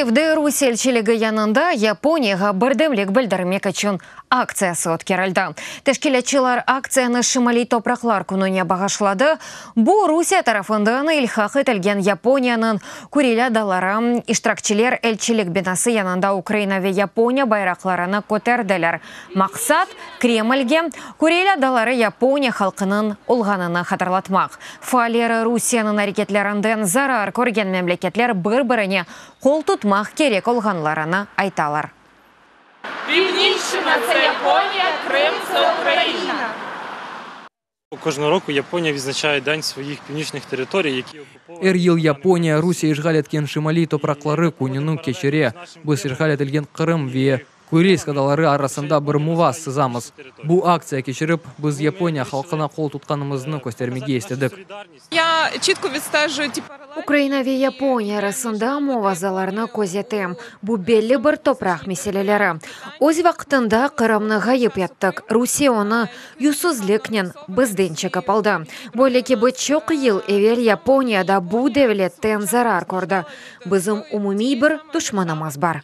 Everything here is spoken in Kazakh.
Киевде Русь элчилиги янында Японияга бирдемлик билдирмек үчүн акциясы өткөрүлдү. Тешкилетчилер акцияны Шимали топраклар күнүнө багышлады. Бу Русия тарафынан илхак этилген Япониянын Курил адалары иштиракчылар элчилик бинасы янында Украина ve Япония байракларын көтөрдүлөр. Максат Кремльге Курил адалары Япония халкынын улганын хатırlatмак. Фаалиялар Русиянын аракетлеринен зарар көрген мемлекетлер бір-бирине кол тутмак керек олганларына айталар. Північна – це Японія, Крим – це Україна. Кожного року Японія відзначає День своїх північних територій, які окуповані. Эр ел Япония Русия ишгал эткен Шимали топраклары күнүнүн кечире біз ишгал этилген Кырым ве Курильск адалары арасында бір мувас сызамыз. Бу акция кечирип, біз Япония халкына кол тутканымызды көстөрмөгө эстедик. Я чітко відстежую ті Украина ve Япония арасында мувазаларны көзетем. Бу белли бір топрак меселелери. Өз вакытында Кырымны гайып яттык. Русия оны юсузлыкнен бизден чекап алды. Бойлеки бу чок ел эвел Японияда бу девлеттен зарар көрдү. Бизим умумий бір душманымыз бар.